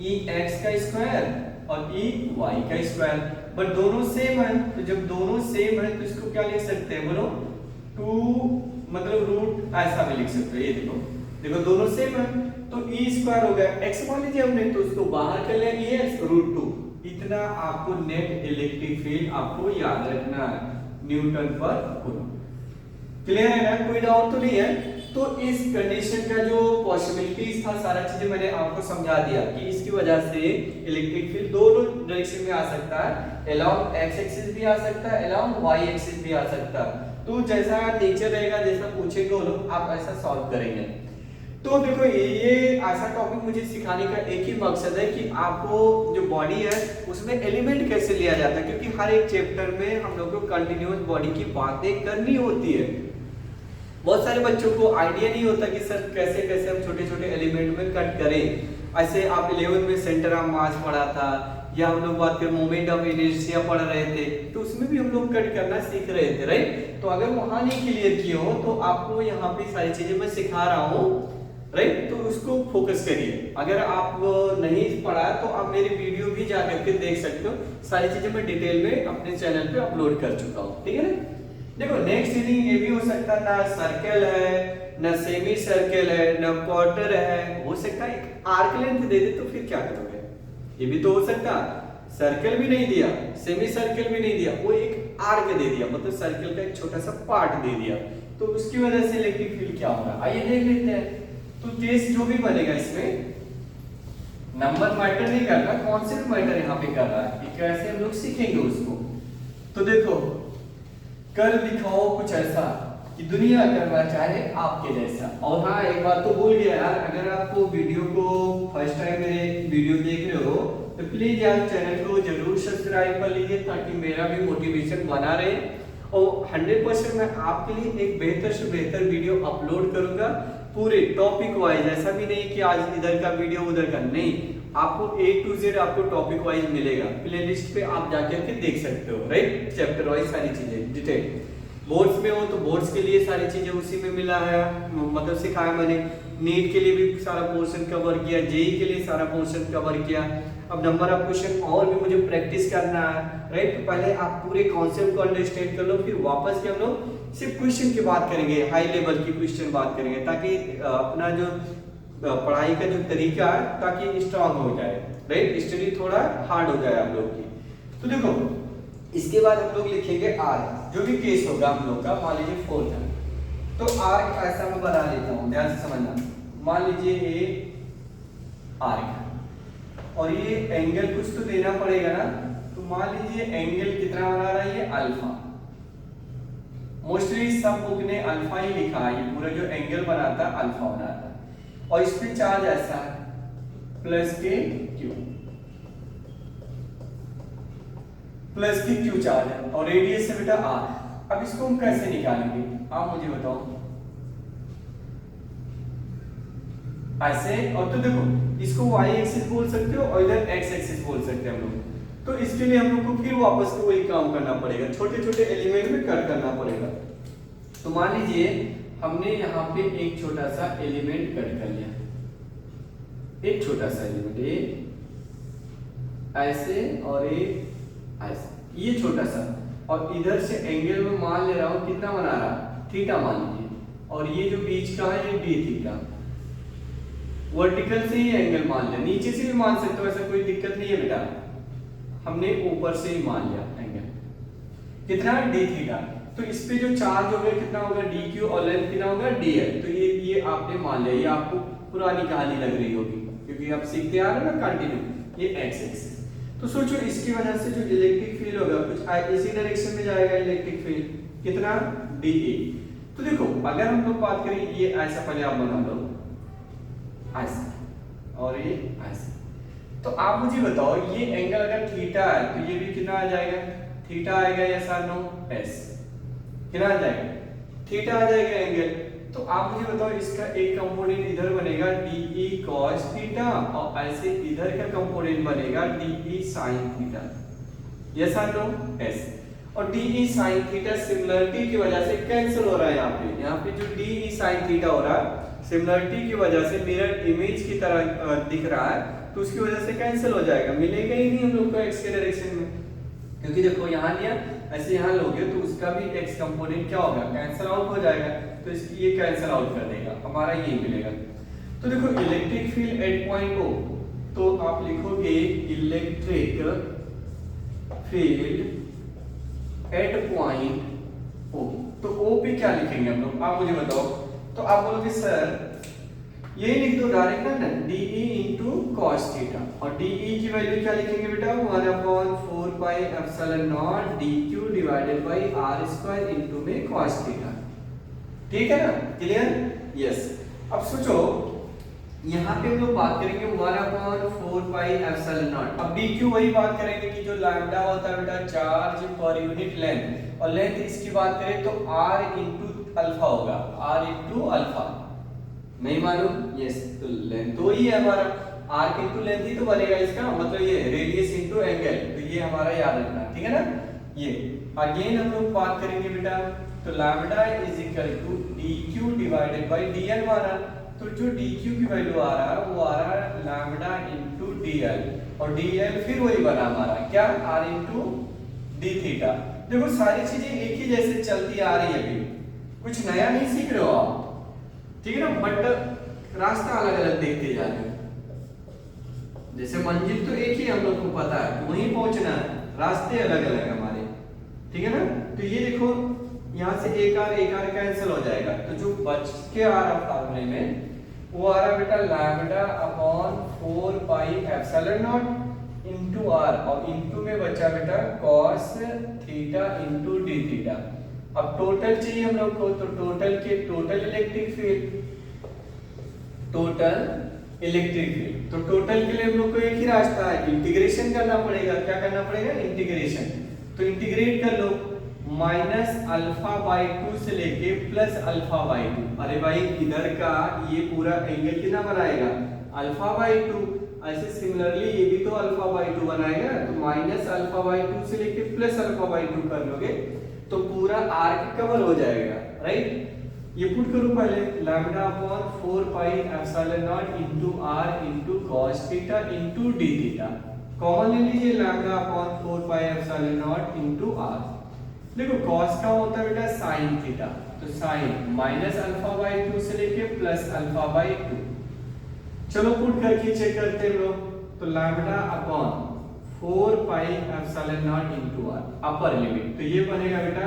E X का स्क्वायर और ई वाई का स्क्वायर। बट दोनों सेम है, तो जब दोनों सेम है तो इसको क्या लिख सकते हैं बोलो, 2 मतलब रूट ऐसा भी लिख सकते हैं। ये देखो देखो दोनों सेम है तो ई स्क्वायर हो गया, एक्स मान लीजिए हमने तो उसको बाहर कर लिया, ई एक्स रूट 2। इतना आपको नेट इलेक्ट्रिक फील्ड आपको याद रखना है, न्यूटन पर कूलम। क्लियर है ना, कोई डाउट तो नहीं है। तो इस कंडीशन का जो पॉसिबिलिटीज था सारा चीजें मैंने आपको समझा दिया कि इसकी वजह से इलेक्ट्रिक फील्ड दोनों डायरेक्शन में आ सकता है, अलोंग एक्स एक्सिस भी आ सकता है, अलोंग वाई एक्सिस भी आ सकता है। तो जैसा नेचर रहेगा, जैसा पूछेंगे वो लोग, आप ऐसा सॉल्व करेंगे। तो देखो ये ऐसा टॉपिक मुझे सिखाने का एक ही मकसद है कि आपको जो बॉडी है उसमें एलिमेंट कैसे लिया जाता है, क्योंकि हर एक चैप्टर में हम लोग को कंटिन्यूअस बॉडी की बातें करनी होती है। बहुत सारे बच्चों को आइडिया नहीं होता कि सर कैसे कैसे हम छोटे छोटे एलिमेंट में कट करें। ऐसे आप 11th में सेंटर ऑफ मास पढ़ा था, या हम लोग बात करें मोमेंट ऑफ इनर्शिया पढ़ रहे थे, तो उसमें भी हम लोग कट करना सीख रहे थे, राइट। तो अगर वहां नहीं क्लियर किए हो तो आपको यहाँ पे सारी चीजें मैं सिखा रहा हूँ, राइट। तो उसको फोकस करिए। अगर आप नहीं पढ़ा तो आप मेरी वीडियो भी जा करके देख सकते हो, सारी चीजें मैं डिटेल में अपने चैनल पे अपलोड कर चुका हूँ, ठीक है ना। देखो नेक्स्ट रीडिंग ये भी हो सकता है, ना सर्कल है, ना सेमी सर्कल है, ना क्वार्टर है, हो सकता है एक आर्क लेंथ दे दे तो फिर क्या करोगे, ये भी तो हो सकता। सर्कल भी नहीं दिया, सेमी सर्कल भी नहीं दिया, वो एक आर्क दे दिया, मतलब सर्कल का एक छोटा सा पार्ट दे दिया, तो उसकी वजह से इलेक्ट्रिक फील्ड क्या होगा आइए देख लेते हैं। तो केस जो भी बनेगा इसमें नंबर मैटर नहीं करता, कॉन्सेप्ट मैटर यहाँ पे कर रहा है कि कैसे हम लोग सीखेंगे उसको। तो देखो कर दिखाओ कुछ ऐसा कि दुनिया करना चाहे आपके जैसा। और हाँ एक बात तो भूल गया यार, अगर आपको वीडियो को फर्स्ट टाइम मेरे वीडियो देख रहे हो तो प्लीज यार चैनल को जरूर सब्सक्राइब कर लीजिए, ताकि मेरा भी मोटिवेशन बना रहे और 100% मैं आपके लिए एक बेहतर से बेहतर वीडियो अपलोड करूंगा, पूरे टॉपिक वाइज। ऐसा भी नहीं कि आज इधर का वीडियो उधर का, नहीं, आपको A to Z आपको टॉपिक वाइज मिलेगा। प्लेलिस्ट पे आप जाकर के देख सकते हो, राइट, चैप्टर वाइज सारी चीजें डिटेल। बोर्ड्स में हो तो बोर्ड्स के लिए सारी चीजें उसी में मिला है, मतलब सिखाया मैंने। नीट के लिए भी सारा पोर्शन कवर किया, जेई के लिए सारा पोर्शन कवर किया। अब नंबर ऑफ क्वेश्चन और भी मुझे प्रैक्टिस करना है, राइट। तो पहले आप पूरे कॉन्सेप्ट को अंडरस्टैंड कर लो, फिर वापस के हम लोग सिर्फ क्वेश्चन की बात करेंगे, हाई लेवल की क्वेश्चन बात करेंगे, ताकि अपना जो पढ़ाई का जो तरीका है ताकि स्ट्रांग हो जाए, राइट, स्टडी थोड़ा हार्ड हो जाए आप लोग की। तो देखो इसके बाद हम लोग लिखेंगे आर, जो भी केस होगा हम लोग का, मान लीजिए 4 था तो आर ऐसा मैं बना लेता हूँ, ध्यान से समझना। मान लीजिए ये आर और ये एंगल कुछ तो देना पड़ेगा ना, तो मान लीजिए एंगल कितना बना रहा है, ये अल्फा। मोस्टली सब बुक ने अल्फा ही लिखा है, ये पूरा जो एंगल बनाता है अल्फा बनाता है। और इस पे चार्ज ऐसा है प्लस के क्यू चार्ज है और रेडियस है बेटा आर। अब इसको हम कैसे निकालेंगे आप मुझे बताओ। ऐसे, और तो देखो इसको y एक्सिस बोल सकते हो और इधर x एक्सिस बोल सकते हैं हम लोग। तो इसके लिए हम लोग को फिर वापस से वही काम करना पड़ेगा, छोटे छोटे एलिमेंट में कट करना पड़ेगा। तो मान लीजिए हमने यहाँ पे एक छोटा सा एलिमेंट कट कर लिया, एक छोटा सा एलिमेंट, ये ऐसे और ये ऐसे, ये छोटा सा, और इधर से एंगल में मान ले रहा हूँ कितना बना रहा, थीटा मान लीजिए, और ये जो बीच का है ये डी थीटा। वर्टिकल से ही एंगल मान लिया, नीचे से भी मान सकते हो, ऐसा कोई दिक्कत नहीं है बेटा। हमने ऊपर से ही मान लिया एंगल कितना, डी थीटा। तो इस पे जो चार्ज होगा कितना होगा, डी क्यू, और लेंथ कितना होगा, डी एल। तो ये आपने मान लिया, ये आपको पुरानी कहानी लग रही होगी क्योंकि आप सीखते आ रहे हो ना कंटिन्यू। ये एक्स एक्सिस, तो सोचो इसकी वजह से जो इलेक्ट्रिक फील्ड होगा कुछ इसी डायरेक्शन में जाएगा इलेक्ट्रिक फील्ड, कितना, डी ए। तो देखो अगर हम लोग बात करें, ये ऐसा पहले आप बना लो ऐसा और ये ऐसा। तो आप मुझे बताओ ये एंगल अगर थीटा है तो ये भी कितना आ जाएगा, थीटा आएगा या सर नो, एस कितना आ जाएगा, थीटा आ जाएगा एंगल। तो आप मुझे बताओ इसका एक कंपोनेंट इधर बनेगा डी cos थीटा, और ऐसे इधर का कंपोनेंट बनेगा डी sin थीटा। यस और नो, यस। और डी साइन थीटा सिमिलरिटी की वजह से कैंसिल हो रहा है यहाँ पे जो डी साइन थीटा हो रहा है सिमिलरिटी की वजह से मिरर इमेज की तरह दिख रहा है, तो उसकी वजह से कैंसिल हो जाएगा, मिलेगा ही नहीं हम लोग को एक्स के डायरेक्शन में, क्योंकि देखो यहाँ लिया ऐसे यहाँ लोगे तो उसका भी एक्स कंपोनेंट क्या होगा, कैंसिल आउट हो जाएगा, तो इसकी ये कैंसिल आउट कर देगा, हमारा ये मिलेगा। तो देखो electric field at point O, तो आप लिखोगे electric field at point O, तो ओ पे क्या लिखेंगे हम लोग, आप मुझे बताओ। तो आप बोलोगे सर ये लिख दो डायरेक्ट ना, डीई इंटू कॉस थीटा, और डीई की वैल्यू क्या लिखेंगे बेटा, 1/4 pi epsilon not dq divided bye r square into में cos थीटा। ठीक है ना, क्लियर, यस। अब सोचो यहाँ पे हम लोग बात करेंगे 1/4 पाई एप्सिलॉन नॉट। अब dq वही बात करेंगे कि जो लैम्डा होता है बेटा चार्ज पर यूनिट लेंथ, और लेंथ इसकी बात करें तो r इंटू अल्फा होगा, r इंटू अल्फा, नहीं मालूम, यस। तो लेंथ तो ही है हमारा, r इंटू लेंथ ही तो बनेगा इसका मतलब, ये रेडियस इंटू एंगल, तो ये हमारा याद रखना, ठीक है ना। ये अगेन हम लोग बात करेंगे बेटा, तो lambda is equal to dq divided by dl माना, तो जो dq की वैल्यू आ रहा है वो आ रहा है लैम्डा इंटू dl, और dl फिर वही बना हमारा क्या, r इंटू d थीटा। देखो सारी चीजें एक ही जैसे चलती आ रही है, अभी कुछ नया नहीं सीख रहे हो आप, ठीक है ना, बट रास्ता अलग अलग देखते जा रहे हो। जैसे मंजिल तो एक ही हम लोग को पता है कि वहीं पहुंचना है, रास्ते अलग अलग हमारे, ठीक है ना। तो ये देखो यहाँ से एक आर कैंसिल हो जाएगा, तो जो बच के आ रहा फार्मूले में वो आ रहा बेटा lambda upon 4 pi epsilon naught into R, और इनटू में बचा बेटा cos theta into d theta. अब टोटल चाहिए हम लोग को, तो टोटल इलेक्ट्रिक फील्ड, तो टोटल के लिए हम लोग को एक ही रास्ता है, इंटीग्रेशन करना पड़ेगा। क्या करना पड़ेगा, इंटीग्रेशन। तो इंटीग्रेट कर लो, माइनस अल्फा बाई 2 से लेके प्लस अल्फा बाई 2। अरे भाई इधर का ये पूरा एंगल कितना बनाएगा, अल्फा बाई 2, ऐसे सिमिलरली ये भी तो अल्फा बाई 2 बनाएगा, तो माइनस अल्फा बाई 2 से लेके प्लस अल्फा बाई 2 कर लोगे तो पूरा आर्क कवर हो जाएगा, राइट। ये पुट करो पहले, lambda upon 4 pi epsilon naught into r into cos theta into d theta, common ले लीजिए, lambda upon 4 pi epsilon naught into r। देखो cos का होता है बेटा sin थीटा, तो sin माइनस अल्फा बाई 2 से लेके प्लस अल्फा बाई 2। चलो पुट करके चेक करते हैं लोग, तो lambda upon 4 pi epsilon naught into r upper limit, तो ये बनेगा बेटा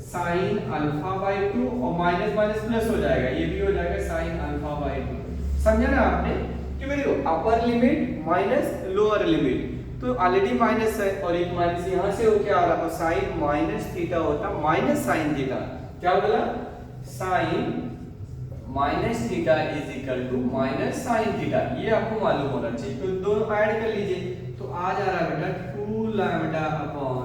sin अल्फा बाई 2, और माइनस माइनस प्लस हो जाएगा, ये भी हो जाएगा sin अल्फा बाई 2। समझा ना आपने, कि देखो upper limit minus lower limit, तो ऑलरेडी माइनस है और एक माइनस यहां से होके आ रहा, तो sin माइनस थीटा होता माइनस sin थीटा। क्या बोला, sin minus theta is equal to minus sin theta, ये आपको मालूम होना चाहिए। तो दोनों ऐड कर लीजिए, तो आ जा रहा है बेटा 2 lambda upon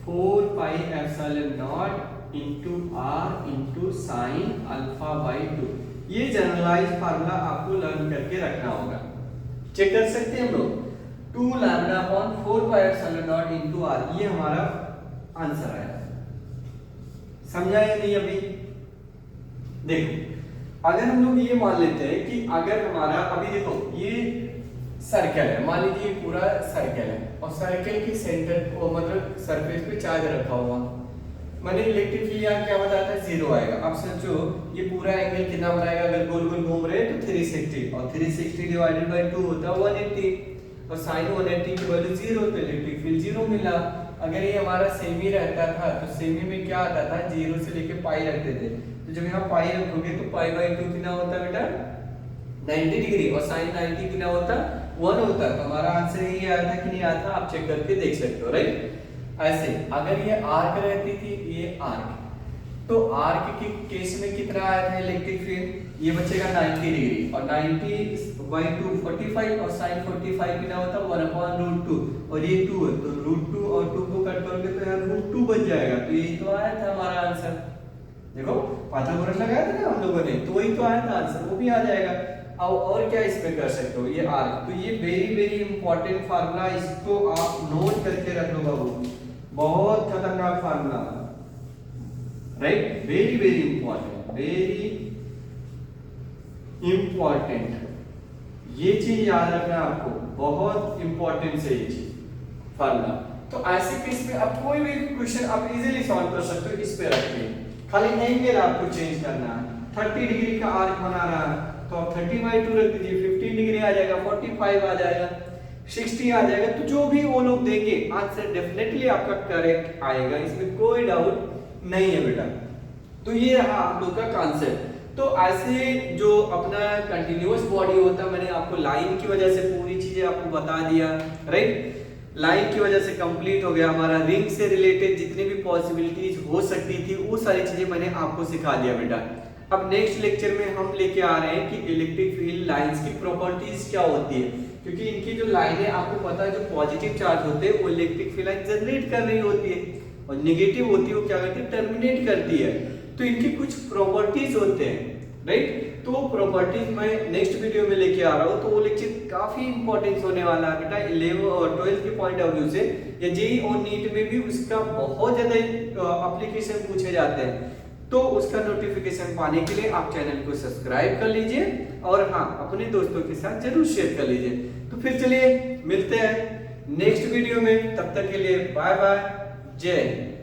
4 pi epsilon naught into r into sin alpha by 2। ये जनरलाइज फार्मूला आपको लर्न करके रखना होगा, चेक कर सकते हैं हम लोग। 2 lambda upon 4 pi epsilon naught into r, ये हमारा आंसर आया। समझा या नहीं अभी? देखो अगर हम लोग ये मान लेते हैं कि अगर हमारा अभी देखो ये सर्कल है, मान लीजिए पूरा सर्कल है, और सर्कल के सेंटर को मतलब सरफेस पे चार्ज रखा हुआ, मैंने इलेक्ट्रिक फील्ड यहाँ क्या बताया था, 0 आएगा। अब सोचो ये पूरा एंगल कितना बनाएगा, अगर गोल गोल घूम रहे हैं तो 360, और 360 डिवाइडेड बाय 2 होता है 180, और sin 180 की वैल्यू 0, तो इलेक्ट्रिक फील्ड 0 मिला। अगर ये हमारा सेमी रहता था तो सेमी में क्या आता था, 0 से लेके पाई रखते थे, तो जब यहाँ पाई रखोगे तो पाई बाई 2 कितना होता बेटा 90 डिग्री, और sin 90 कितना होता 1 होता। तो हमारा आंसर यही आया था कि नहीं आया था, आप चेक करके देख सकते हो, राइट। ऐसे अगर ये आर्क रहती थी, ये आर्क, तो आर्क के केस में कितना आया था इलेक्ट्रिक फील्ड, ये बचेगा 90 डिग्री, और 90 बाई 2 45, और sin 45 कितना होता 1/√2, और ये 2 है तो √2 और 2 को कट करोगे तो यहाँ √2 बच जाएगा। तो यही तो आया था हमारा आंसर। देखो पाइथागोरस लगाया था ना हम लोगों ने, तो वही तो आया था आंसर, वो भी आ जाएगा। और क्या इसमें कर सकते हो, ये आर। तो ये वेरी वेरी इंपॉर्टेंट फार्मूला, इसको आप नोट करके रख लो बाबू, बहुत खतरनाक formula, right, very very important, very important, ये चीज याद रखना आपको, बहुत इंपॉर्टेंट है ये चीज फार्मूला। तो ऐसे केस में आप कोई भी क्वेश्चन आप इजीली सॉल्व कर सकते हो इस पे रख के, खाली एंगल आपको चेंज करना है। 30 डिग्री का आर्क बना रहा है तो आप 30/2 रख दीजिए, 15 डिग्री आ जाएगा, 45 आ जाएगा, 60 आ जाएगा। तो जो भी वो लोग देंगे आंसर डेफिनेटली आपका करेक्ट आएगा, इसमें कोई डाउट नहीं है बेटा। तो ये रहा आप लोग का कॉन्सेप्ट। तो ऐसे जो अपना कंटिन्यूअस बॉडी होता है, मैंने आपको लाइन की वजह से पूरी चीजें आपको बता दिया, राइट, लाइन की वजह से कंप्लीट हो गया हमारा। रिंग से रिलेटेड जितनी भी पॉसिबिलिटीज हो सकती थी वो सारी चीजें मैंने आपको सिखा दिया बेटा। अब नेक्स्ट लेक्चर में हम लेके आ रहे हैं कि इलेक्ट्रिक फील्ड लाइंस की प्रॉपर्टीज क्या होती है, क्योंकि इनकी जो लाइनें आपको पता है, जो पॉजिटिव चार्ज होते हैं वो इलेक्ट्रिक फील्ड लाइन जनरेट कर रही होती है, और नेगेटिव होती है वो क्या करती है, टर्मिनेट करती है। तो इनकी कुछ प्रॉपर्टीज होते हैं, राइट। तो वो प्रॉपर्टीज मैं नेक्स्ट वीडियो में लेके आ रहा हूँ। तो वो लेक्चर काफी इंपॉर्टेंस होने वाला है बेटा 11 और 12 के पॉइंट ऑफ व्यू से, या जेईई और नीट में भी उसका बहुत ज्यादा एप्लीकेशन पूछे जाते हैं। तो उसका नोटिफिकेशन पाने के लिए आप चैनल को सब्सक्राइब कर लीजिए, और हाँ, अपने दोस्तों के साथ जरूर शेयर कर लीजिए। तो फिर चलिए मिलते हैं नेक्स्ट वीडियो में, तब तक के लिए बाय बाय, जय हिंद।